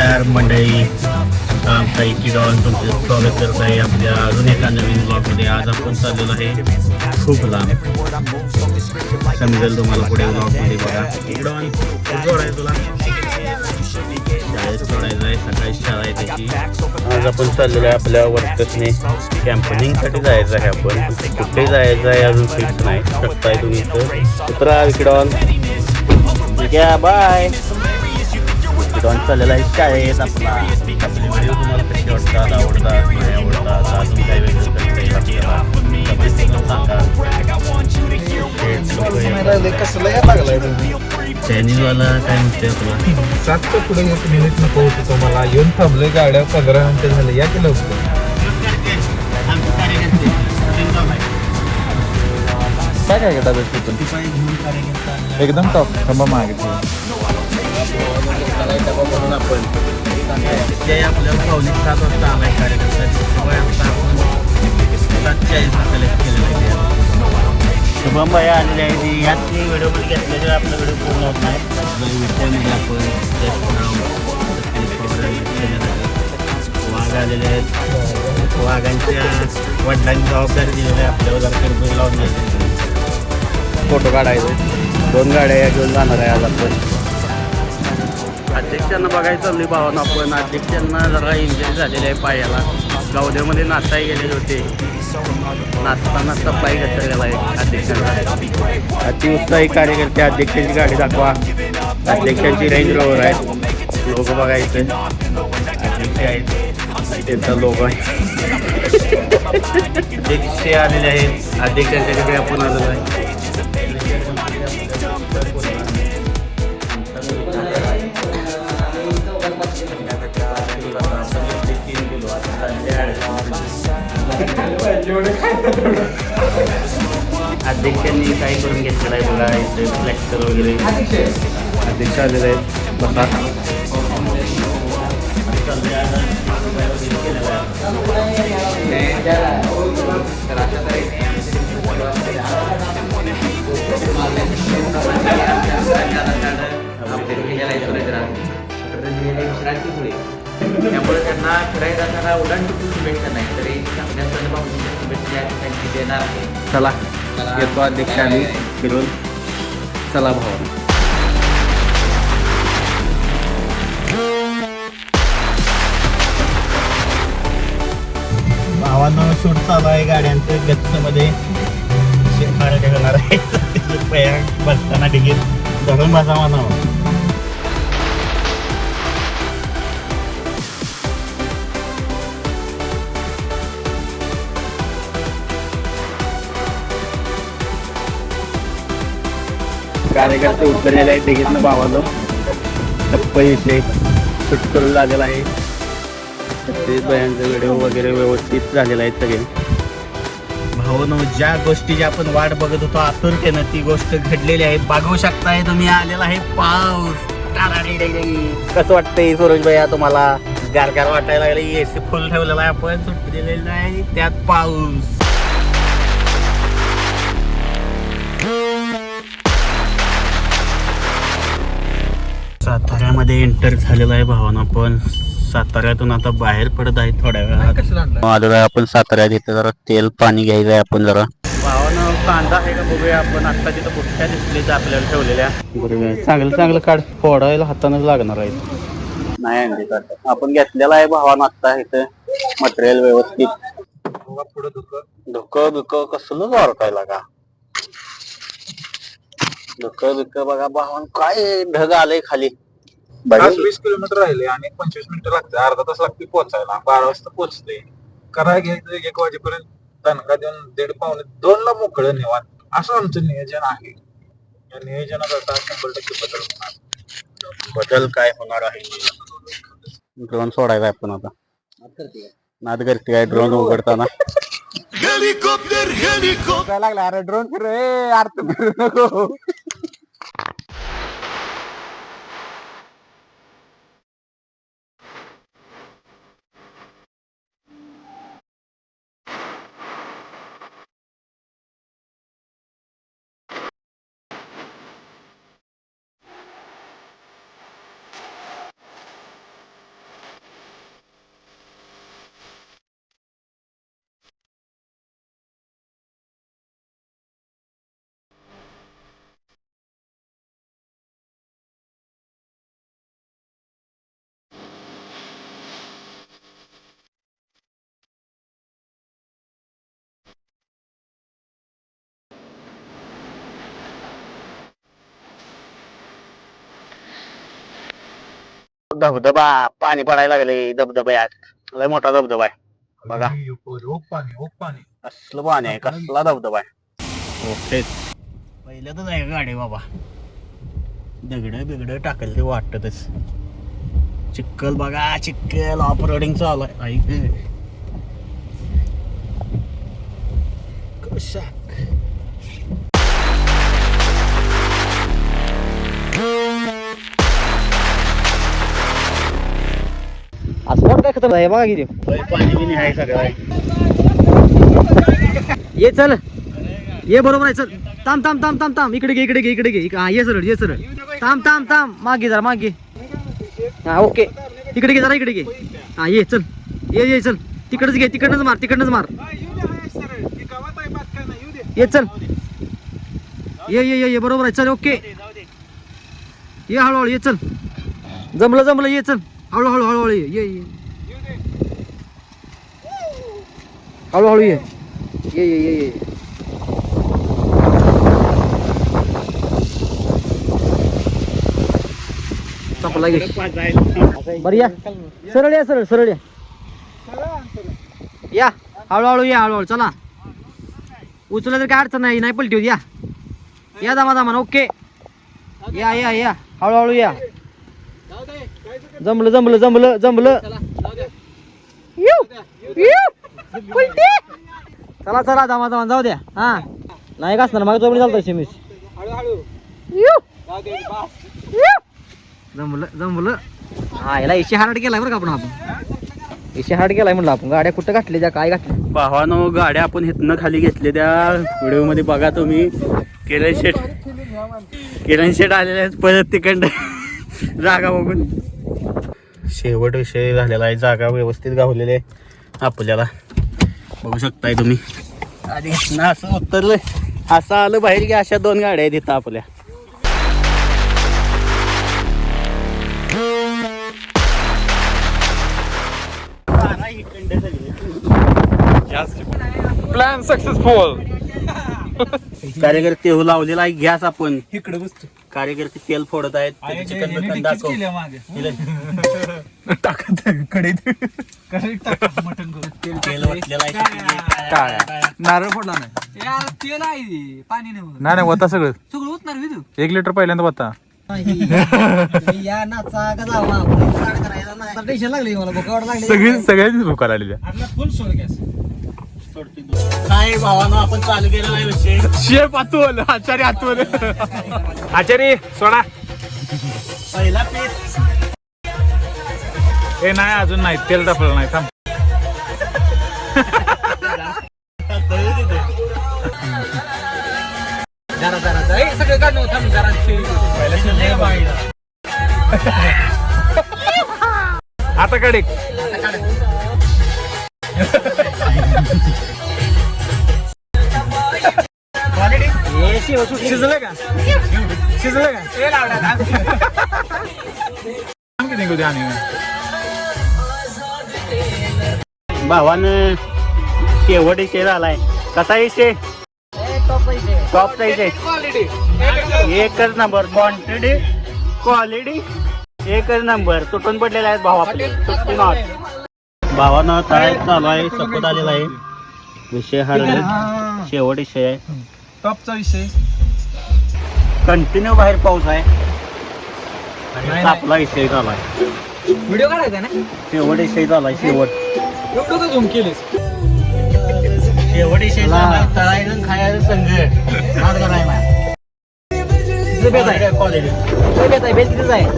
नमस्कार मंडळी, काही किडॉन तुमचे स्वागत करत आहे आपल्या अजून एका नवीन ब्लॉगमध्ये. आज आपण चाललेलो आहे खूप लांब, समजेल तुम्हाला पुढे ब्लॉगमध्ये. बघा किडॉन जोडाय तुला शाळेत सोडायचं आहे, सकाळी शाळा आहे त्याची. आज आपण चाललेलो आहे आपल्या वर्कर्सने कॅम्पनिंगसाठी जायचं आहे. आपण कुठे जायचं आहे अजून फिक्स नाही. शकताय तुम्ही तर उतरा किडॉन. घ्या बाय. किडॉन चाललेला आहे शाळेत आपला. आपले व्हिडिओ तुम्हाला कसे वाटतात, आवडतात नाही आवडतात, अजून काही वेगळं करता येईल आपल्याला चायनीजवाला काय म्हणते तुला 7च्या पुढे 1 मिनिट नको होतं तुम्हाला. येऊन थांबले गाड्या 15 मिनिटं झाले. या की लवकर. काय काय घेतात एकदम टॉप थांबा मागितलं म्हणून आपण ते आपल्याला पावणे 7 वाजता आलाय कार्यकर्ता. शिवाय आता आपण 7:40 कलेक्ट केलेलं आहे. शुभम भाई आलेले आहे. ह्याच व्हिडिओमध्ये घेतल्याशिवाय आपला व्हिडिओ पूर्ण होत नाही. विषयामध्ये आपण वाघ आलेले आहेत. वाघांच्या वडिलांची जबाबदारी दिलेली आहे आपल्याला. जरा किरकोळ लावून द्यायचे, फोटो काढायचे. 2 गाड्या घेऊन जाणार आहे आज आपण. अध्यक्षांना बघायचं चालली भावानं आपण. अध्यक्षांना जरा इंजरी झालेली आहे पायाला. गावदेमध्ये नाचाय गेलेले होते. नाचताना सप्लाय घसरलेला आहे अध्यक्षांना. अतिउत्साही कार्यकर्ते. अध्यक्षांची गाडी दाखवा. अध्यक्षांची रेंज रोवर आहे. लोक बघायचे. अध्यक्ष आहेत, त्यांचा लोक आहे. अध्यक्ष आलेले आहेत. अध्यक्षांच्याकडे आपण आलेलो आहे. अध्यक्षांनी काय करून घेतलेलं आहे बघा. इथे फ्लेक्सर वगैरे. अध्यक्ष आलेले आहेत. बघा त्यामुळे त्यांना फिरायला जाताना उलांटून शुभेच्छा नाही तरी चांगल्या सणभावनेच्या शुभेच्छा त्यांनी देणार आहे. चला येतो अध्यक्ष आम्ही फिरून. चला भाऊ. भावानं शूट चालू आहे गाड्यांचं. गच्चमध्ये शेतमाऱ्या घेणार आहे. बसताना तिकीट धरून बसा म्हणावं. कार्यकर्ते उतरलेले आहेत तिकीटनं. भावानं टप्प इथे शूट करून लागलेला आहे. ते बयांचा व्हिडिओ वगैरे व्यवस्थित झालेला आहे सगळे. भावानं ज्या गोष्टीची आपण वाट बघत होतो आतुरतेनं, ती गोष्ट घडलेली आहे. बघू शकताय तुम्ही. आलेला आहे पाऊस. कसं वाटतंय सूरज भैया तुम्हाला? गारगार वाटायला लागले. एसी फुल ठेवलेला आहे आपण. सुट्टी दिलेली नाही, त्यात पाऊस. साताऱ्यामध्ये एंटर झालेला आहे भावानं. आपण साताऱ्यातून आता बाहेर पडत आहे थोड्या वेळात. आलेलो आहे आपण साताऱ्यात. इथे जरा तेल पाणी घ्यायचं आहे आपण. जरा भावानं कांदा आहे का बघूया आपण. आता तिथं बुट्ट्या दिसल्या आपल्याला ठेवलेल्या. चांगलं चांगलं काढ. फोडायला हातानच लागणार आहे. नाही आपण घेतलेला आहे भावानं आता. इथं मटेरियल व्यवस्थित. धुकं कसलं जोरकायला का धुकं बघा भावानं. काय ढग आलंय खाली. 20 किलोमीटर राहिले आणि 25 मिनिटं लागते. अर्धा तास लागते पोहोचायला. 12 वाजता पोहोचते. कराय घ्यायचं 1 वाजेपर्यंत. दणका देऊन 1:30 पावणे 2 ला मोकळं निवांत. असं आमचं नियोजन आहे. या नियोजनात आता 100% बदल होणार. बदल काय होणार आहे? ड्रोन सोडायचा आपण आता. नाद करते काय ड्रोन उघडताना. हेलिकॉप्टर लागला. अरे ड्रोन फिर अर्थ फिरू नको. धबधबा पाणी पडायला लागले धबधब्यात. लय मोठा धबधबा आहे बघा. पाणी कसलं पाणी आहे, कसला धबधबा आहे. ओके पहिल्यातच आहे का गाडी बाबा. दगड बिगड टाकल ते वाटतच. चिक्कल बघा, चिक्कल ऑफ रोडिंग चालू आहे. ऐक कशा स्पॉट काय खतरनाक आहे बघा किती. पाणी बिणी आहे सगळं. ये चल ये बरोबर आहे. चल थांब थांब थांब थांब थांब इकडे घे इकडे घे इकडे घे. हा ये सरळ ये सरळ. थांब थांब थांब मागे जरा मागे. हा ओके इकडे घे जरा इकडे घे. हा ये चल ये चल तिकडच घे तिकडनंच मार तिकडनंच मार. ये चल ये बरोबर आहे. चल ओके ये हळूहळू ये. चल जमलं ये. चल हळूहळू ये हळूहळू ये. संपला बरं या सरळ या हळूहळू चला. उचला तर काय अडचण नाही पलटी होती. या दामा ओके या हळूहळू या. जमलं चला दामा जाऊ द्या. हा नाही का असणार मग तो चालतो शिमीस. जमलं हा याला एशी हार्ड केलाय बरं का आपण एशी हार्ड केलाय म्हणलं आपण. गाड्या कुठं घातल्या त्या काय घातल्या भावानो. गाड्या आपण इथनं खाली घेतल्या त्या व्हिडिओ मध्ये बघा तुम्ही. किरण शेट आलेले आहेत परत तिकडं जागा बघून. शेवट विषय झालेला आहे. जागा व्यवस्थित गावलेली आहे आपल्याला बघू शकताय तुम्ही. आधी असं उतरलंय असं आलं बाहेर की अशा 2 गाड्या आहेत इथं आपल्या. Plan successful. कार्यकर्ते लावलेला आहे गॅस. आपण इकडे बसतो. कार्यकर्ते तेल फोडत आहेत. चिकन बिकन दाखव. तेल वाटलेलं आहे. नारळ फोडला नाही. तेल आहे पाणी नाही होता सगळं 1 लिटर पहिल्यांदा होता. या नाचा का जावा टेन्शन लागली मला भुकावड लागली. सगळ्यांनीच भुका लागलेल्या. काय भावानं आपण चालू केलेला आहे विषय. शेफ आतुल आचार्य आतुल आचार्य सोडा. पहिला पीस हे नाही अजून नाही तेल टाकलं नाही. थांब सगळे काढून थांब आता कडे शिजलं का निघू द्या. भावानं शेवट विषय झालाय. कसा विषय टॉपचा विषय. एकच नंबर. क्वालिटी एकच नंबर. तुटून पडलेले आहेत भाव आपले. भावानं काय चालू आहे सपोर्ट आलेला आहे. विषय हा शेवट विषय आहे. टॉपचा विषय. कंटिन्यू बाहेर पाऊस आहे आणि आपला विषय झालाय. व्हिडिओ काढायचा ना. शेवट विषय झालाय. शेवट झूम केले. शेवट विषय झालाय. तळायचं खायचं संघ नाद करायला.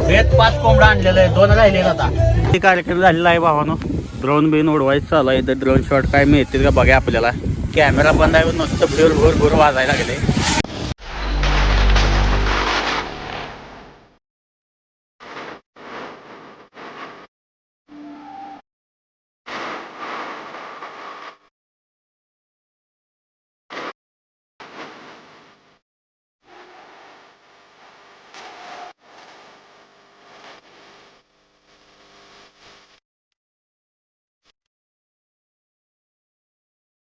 बेत 5 कोंबडा आणलेला आहे. 2 राहिले आता. कार्यक्रम झालेला आहे भावानो. ड्रोन बिन उडवायचं चालू आहे. तर ड्रोन शॉट काय मिळतील का बघा आपल्याला. कॅमेरा बंद आहे. नुसतं भूर वाजायला लागले.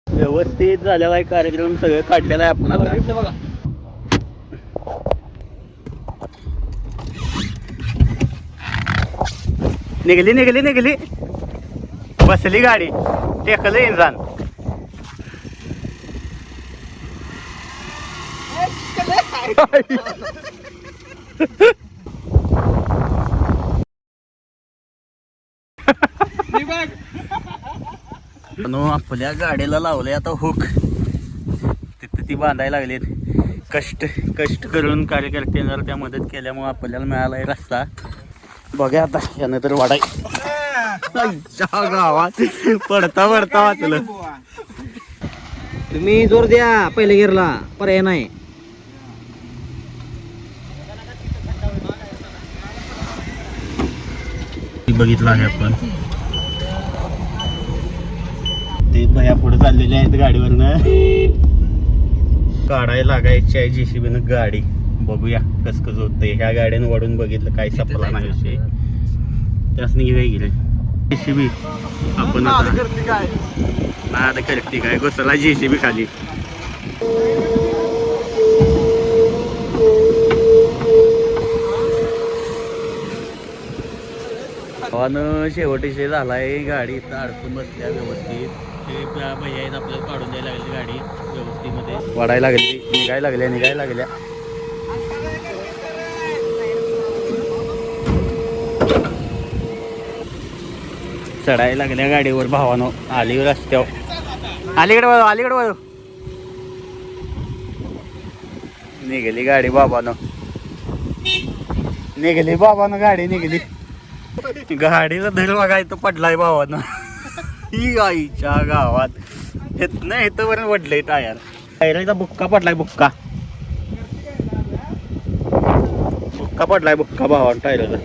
व्यवस्थित झालेला आहे कार्यक्रम. सगळं काढलेला आहे आपण आता. बघा निघली निघली निघली बसली गाडी टेकलं इंजान आपल्या गाडीला लावले आता हुक तिथं ती बांधायला लागलीत कष्ट करून कार्यकर्त्यांनी जर त्या मदत केल्यामुळे आपल्याला मिळालाय रस्ता बघा आता यानं तर वाढाय गावात पडता वाचलं तुम्ही जोर द्या पहिले गिरला पर्याय नाही. बघितलं आहे आपण ते भया पुढे चाललेले आहेत गाडीवरनं काढायला लागायची आहे JCB गाडी बघूया कसं होतंय ह्या गाड्यानं वाढून बघितलं काही सापडला नाही विषय त्यासनी घेऊया गेले JCB आपण आता करते काय घुसला JCB खाली आणि शेवटी विषय झालाय गाडी इथं अडकून बसल्या व्यवस्थित ते भैया आहेत आपल्याला काढून द्यायला लागली गाडी व्यवस्थित मध्ये वाढायला लागली निघायला लागल्या चढायला लागल्या गाडीवर भावानं आली रस्त्यावर अलीकडे वळ निघाली गाडी बाबानं गाडी निघाली गाडीचा धड बघायचं पडलाय भावानं ही आईच्या गावात येत नाही इथं पर्यंत पडलंय टायरचा बुक्का पडलाय बुक्का पडलाय भावानं टायरचा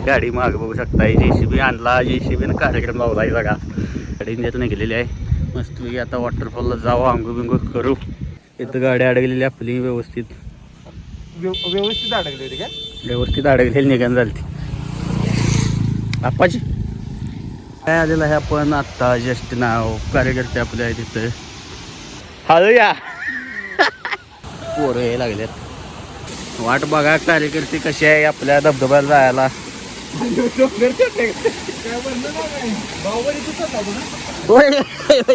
गाडी माग बघू शकता JCB आणला JCB कार्यक्रम लावलाय बघा गाडी त्यातून गेलेली आहे मस्त आता वॉटरफॉलला जाऊ आंघोळ बिंघोळ करू इथं गाडी अडकलेली आपली व्यवस्थित अडकली होती काय व्यवस्थित अडकलेली निघान झाली आप्पाची काय आलेलं आहे आपण आत्ता जस्ट नाव कार्यकर्ते आपले आहे तिथं हळू या पोरं हे लागल्यात वाट बघा कार्यकर्ते कसे आहे आपल्या धबधब्याला जायला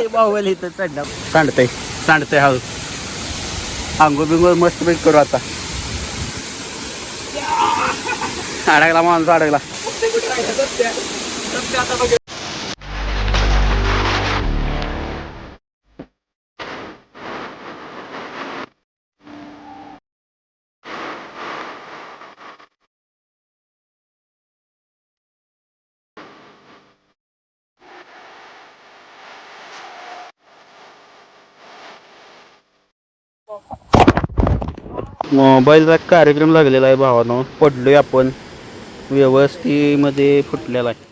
बाहुबली इथं चढणार सांडतंय हळू आंघोळ बिंगोळ मस्त पैकी करू आता अडकला माणूस अडकला मोबाईलचा कार्यक्रम लागलेला आहे भावानं पडलोय आपण व्यवस्थित मध्ये फुटलेला आहे